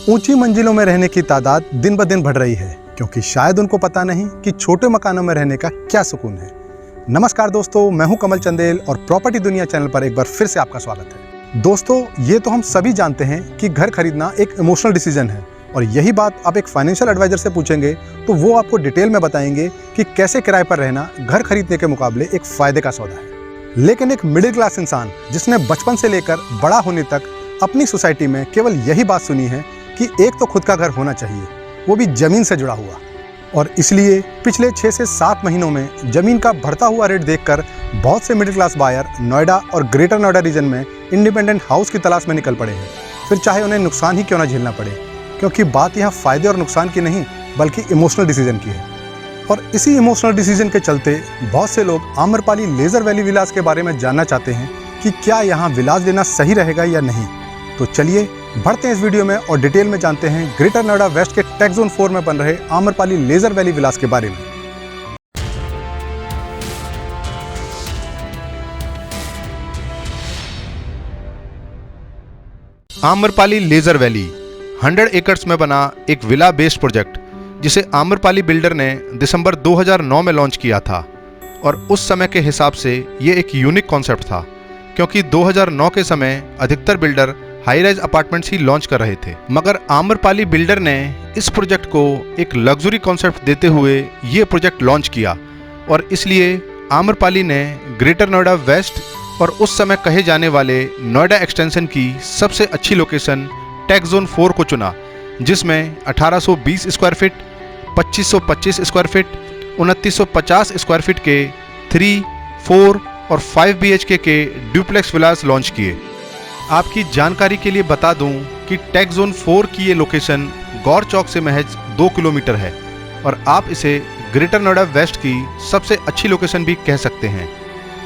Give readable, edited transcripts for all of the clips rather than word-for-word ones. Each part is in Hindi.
ऊंची मंजिलों में रहने की तादाद दिन ब दिन बढ़ रही है, क्योंकि शायद उनको पता नहीं कि छोटे मकानों में रहने का क्या सुकून है। नमस्कार दोस्तों, मैं हूं कमल चंदेल और प्रॉपर्टी दुनिया चैनल पर एक बार फिर से आपका स्वागत है। दोस्तों, ये तो हम सभी जानते हैं कि घर खरीदना एक इमोशनल डिसीजन है, और यही बात आप एक फाइनेंशियल एडवाइजर से पूछेंगे तो वो आपको डिटेल में बताएंगे कि कैसे किराए पर रहना घर खरीदने के मुकाबले एक फायदे का सौदा है। लेकिन एक मिडिल क्लास इंसान जिसने बचपन से लेकर बड़ा होने तक अपनी सोसाइटी में केवल यही बात सुनी है कि एक तो खुद का घर होना चाहिए, वो भी जमीन से जुड़ा हुआ, और इसलिए पिछले 6 से 7 महीनों में जमीन का बढ़ता हुआ रेट देखकर बहुत से मिडिल क्लास बायर नोएडा और ग्रेटर नोएडा रीजन में इंडिपेंडेंट हाउस की तलाश में निकल पड़े हैं, फिर चाहे उन्हें नुकसान ही क्यों ना झेलना पड़े, क्योंकि बात यहाँ फ़ायदे और नुकसान की नहीं बल्कि इमोशनल डिसीजन की है। और इसी इमोशनल डिसीजन के चलते बहुत से लोग आम्रपाली लेज़र वैली विलास के बारे में जानना चाहते हैं कि क्या यहाँ विलास लेना सही रहेगा या नहीं। तो चलिए बढ़ते हैं इस वीडियो में और डिटेल में जानते हैं ग्रेटर नोएडा वेस्ट के टेक जोन 4 में बन रहे आम्रपाली लेज़र वैली विलास के बारे में। आम्रपाली लेज़र वैली 100 एकड़्स में बना एक विला बेस्ड प्रोजेक्ट, जिसे आम्रपाली बिल्डर ने दिसंबर 2009 में लॉन्च किया था। और उस समय के हिसाब से ये एक यूनिक कॉन्सेप्ट था, क्योंकि 2009 के समय अधिकतर बिल्डर हाई राइज अपार्टमेंट्स ही लॉन्च कर रहे थे। मगर आम्रपाली बिल्डर ने इस प्रोजेक्ट को एक लग्जरी कॉन्सेप्ट देते हुए ये प्रोजेक्ट लॉन्च किया, और इसलिए आम्रपाली ने ग्रेटर नोएडा वेस्ट और उस समय कहे जाने वाले नोएडा एक्सटेंशन की सबसे अच्छी लोकेशन टेक जोन 4 को चुना, जिसमें 1820 square feet, 2525 square feet, 2950 square feet के 3, 4 और 5 BHK के ड्यूप्लेक्स विलास लॉन्च किए। आपकी जानकारी के लिए बता दूं कि टेक जोन 4 की ये लोकेशन गौर चौक से महज 2 किलोमीटर है, और आप इसे ग्रेटर नोएडा वेस्ट की सबसे अच्छी लोकेशन भी कह सकते हैं।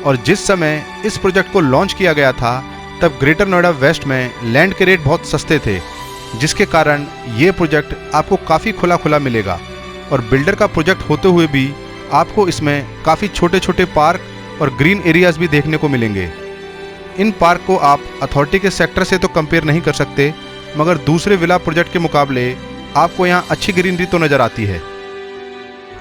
और जिस समय इस प्रोजेक्ट को लॉन्च किया गया था तब ग्रेटर नोएडा वेस्ट में लैंड के रेट बहुत सस्ते थे, जिसके कारण ये प्रोजेक्ट आपको काफ़ी खुला खुला मिलेगा। और बिल्डर का प्रोजेक्ट होते हुए भी आपको इसमें काफ़ी छोटे छोटे पार्क और ग्रीन एरियाज़ भी देखने को मिलेंगे। इन पार्क को आप अथॉरिटी के सेक्टर से तो कंपेयर नहीं कर सकते, मगर दूसरे विला प्रोजेक्ट के मुकाबले आपको यहाँ अच्छी ग्रीनरी तो नज़र आती है।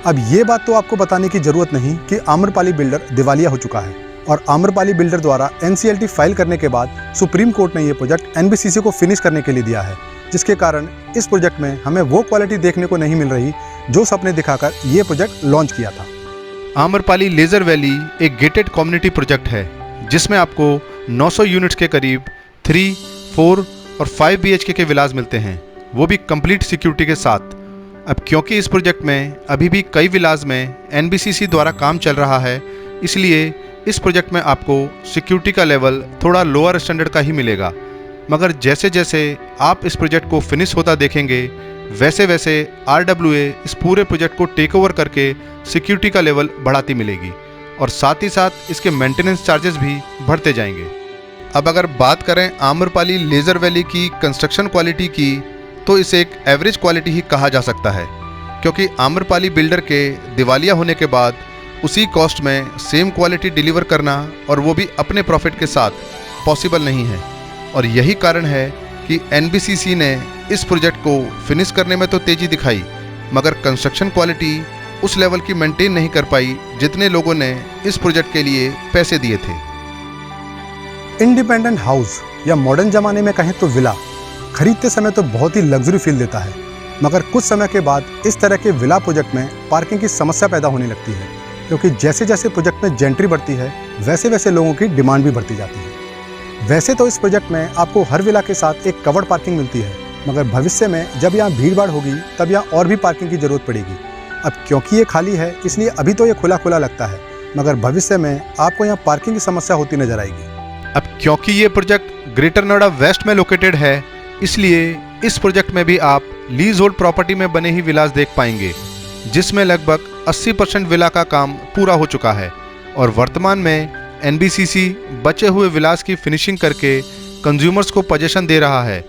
अब ये बात तो आपको बताने की जरूरत नहीं कि आम्रपाली बिल्डर दिवालिया हो चुका है, और आम्रपाली बिल्डर द्वारा NCLT फाइल करने के बाद सुप्रीम कोर्ट ने ये प्रोजेक्ट NBCC को फिनिश करने के लिए दिया है, जिसके कारण इस प्रोजेक्ट में हमें वो क्वालिटी देखने को नहीं मिल रही जो सपने दिखाकर ये प्रोजेक्ट लॉन्च किया था। आम्रपाली लेज़र वैली एक गेटेड कम्युनिटी प्रोजेक्ट है, जिसमें आपको 900 यूनिट्स के करीब 3, 4 और 5 BHK के विलास मिलते हैं, वो भी कंप्लीट सिक्योरिटी के साथ। अब क्योंकि इस प्रोजेक्ट में अभी भी कई विलास में NBCC द्वारा काम चल रहा है, इसलिए इस प्रोजेक्ट में आपको सिक्योरिटी का लेवल थोड़ा लोअर स्टैंडर्ड का ही मिलेगा। मगर जैसे जैसे आप इस प्रोजेक्ट को फिनिश होता देखेंगे, वैसे वैसे RWA इस पूरे प्रोजेक्ट को टेक ओवर करके सिक्योरिटी का लेवल बढ़ाती मिलेगी, और साथ ही साथ इसके मेंटेनेंस चार्जेस भी बढ़ते जाएंगे। अब अगर बात करें आम्रपाली लेज़र वैली की कंस्ट्रक्शन क्वालिटी की, तो इसे एक एवरेज क्वालिटी ही कहा जा सकता है, क्योंकि आम्रपाली बिल्डर के दिवालिया होने के बाद उसी कॉस्ट में सेम क्वालिटी डिलीवर करना, और वो भी अपने प्रॉफिट के साथ, पॉसिबल नहीं है। और यही कारण है कि NBCC ने इस प्रोजेक्ट को फिनिश करने में तो तेज़ी दिखाई, मगर कंस्ट्रक्शन क्वालिटी उस लेवल की मेंटेन नहीं कर पाई जितने लोगों ने इस प्रोजेक्ट के लिए पैसे दिए थे। इंडिपेंडेंट हाउस या मॉडर्न ज़माने में कहें तो विला खरीदते समय तो बहुत ही लग्जरी फील देता है, मगर कुछ समय के बाद इस तरह के विला प्रोजेक्ट में पार्किंग की समस्या पैदा होने लगती है, क्योंकि जैसे जैसे प्रोजेक्ट में जेंट्री बढ़ती है वैसे वैसे लोगों की डिमांड भी बढ़ती जाती है। वैसे तो इस प्रोजेक्ट में आपको हर विला के साथ एक कवर्ड पार्किंग मिलती है, मगर भविष्य में जब यहाँ भीड़ भाड़ होगी तब यहाँ और भी पार्किंग की ज़रूरत पड़ेगी। अब क्योंकि ये खाली है इसलिए अभी तो ये खुला खुला लगता है, मगर भविष्य में आपको यहाँ पार्किंग की समस्या होती नजर आएगी। अब क्योंकि ये प्रोजेक्ट ग्रेटर नोएडा वेस्ट में लोकेटेड है, इसलिए इस प्रोजेक्ट में भी आप लीज होल्ड प्रॉपर्टी में बने ही विलास देख पाएंगे, जिसमें लगभग 80% विला का काम पूरा हो चुका है, और वर्तमान में NBCC बचे हुए विलास की फिनिशिंग करके कंज्यूमर्स को पोजीशन दे रहा है।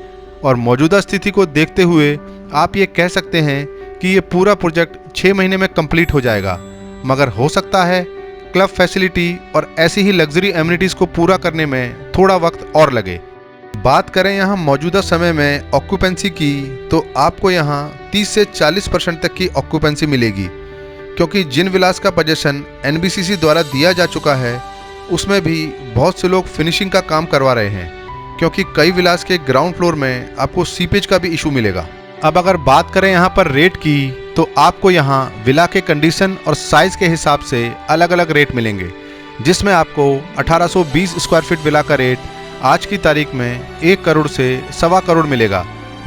और मौजूदा स्थिति को देखते हुए आप ये कह सकते हैं कि ये पूरा प्रोजेक्ट 6 महीने में कंप्लीट हो जाएगा, मगर हो सकता है क्लब फैसिलिटी और ऐसी ही लग्जरी एमिनिटीज़ को पूरा करने में थोड़ा वक्त और लगे। बात करें यहाँ मौजूदा समय में ऑक्यूपेंसी की, तो आपको यहाँ 30 से 40% तक की ऑक्यूपेंसी मिलेगी, क्योंकि जिन विलास का पोजीशन NBCC द्वारा दिया जा चुका है उसमें भी बहुत से लोग फिनिशिंग का काम करवा रहे हैं, क्योंकि कई विलास के ग्राउंड फ्लोर में आपको सीपेज का भी इशू मिलेगा। अब अगर बात करें यहाँ पर रेट की, तो आपको यहाँ विला के कंडीशन और साइज़ के हिसाब से अलग अलग रेट मिलेंगे, जिसमें आपको 1820 स्क्वायर फीट विला का रेट आज की तारीख में 1 करोड़ से 1.25 करोड़ मिलेगा।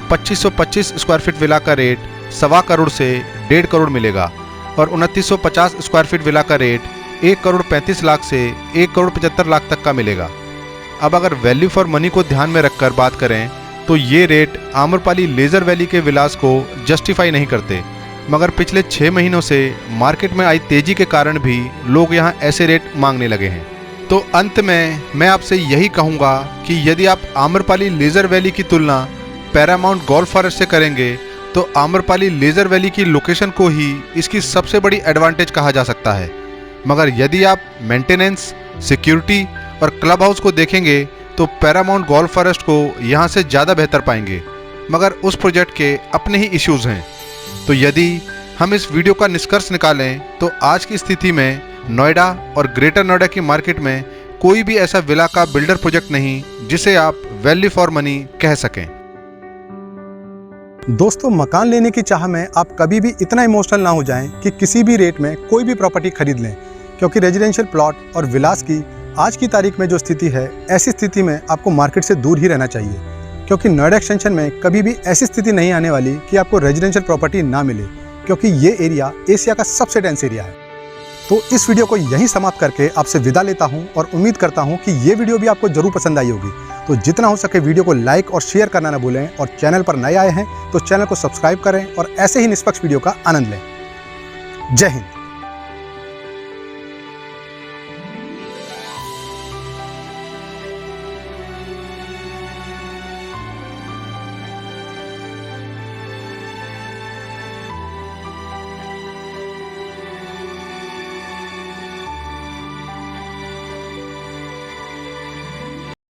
2525 स्क्वायर फीट विला का रेट 1.25 करोड़ से 1.5 करोड़ मिलेगा और 2950 स्क्वायर फीट विला का रेट 1 करोड़ 35 लाख से 1 करोड़ 75 लाख तक का मिलेगा। अब अगर वैल्यू फॉर मनी को ध्यान में रखकर बात करें तो ये रेट आम्रपाली लेज़र वैली के विलास को जस्टिफाई नहीं करते, मगर पिछले 6 महीनों से मार्केट में आई तेजी के कारण भी लोग यहाँ ऐसे रेट मांगने लगे हैं। तो अंत में मैं आपसे यही कहूँगा कि यदि आप आम्रपाली लेज़र वैली की तुलना पैरामाउंट गोल्फ फॉरेस्ट से करेंगे तो आम्रपाली लेज़र वैली की लोकेशन को ही इसकी सबसे बड़ी एडवांटेज कहा जा सकता है, मगर यदि आप मेंटेनेंस, सिक्योरिटी और क्लब हाउस को देखेंगे तो पैरामाउंट गोल्फ फॉरेस्ट को यहाँ से ज़्यादा बेहतर पाएंगे, मगर उस प्रोजेक्ट के अपने ही इश्यूज़ हैं। तो यदि हम इस वीडियो का निष्कर्ष निकालें तो आज की स्थिति में नोएडा और ग्रेटर नोएडा की मार्केट में कोई भी ऐसा विला का बिल्डर प्रोजेक्ट नहीं जिसे आप वैल्यू फॉर मनी कह सकें। दोस्तों, मकान लेने की चाह में आप कभी भी इतना इमोशनल ना हो जाएं कि किसी भी रेट में कोई भी प्रॉपर्टी खरीद लें, क्योंकि रेजिडेंशियल प्लॉट और विलास की आज की तारीख में जो स्थिति है, ऐसी स्थिति में आपको मार्केट से दूर ही रहना चाहिए, क्योंकि नोएडा एक्सटेंशन में कभी भी ऐसी स्थिति नहीं आने वाली कि आपको रेजिडेंशियल प्रॉपर्टी ना मिले, क्योंकि ये एरिया एशिया का सबसे डेंस एरिया है। तो इस वीडियो को यहीं समाप्त करके आपसे विदा लेता हूं और उम्मीद करता हूं कि ये वीडियो भी आपको जरूर पसंद आई होगी। तो जितना हो सके वीडियो को लाइक और शेयर करना ना भूलें, और चैनल पर नए आए हैं तो चैनल को सब्सक्राइब करें और ऐसे ही निष्पक्ष वीडियो का आनंद लें। जय हिंद।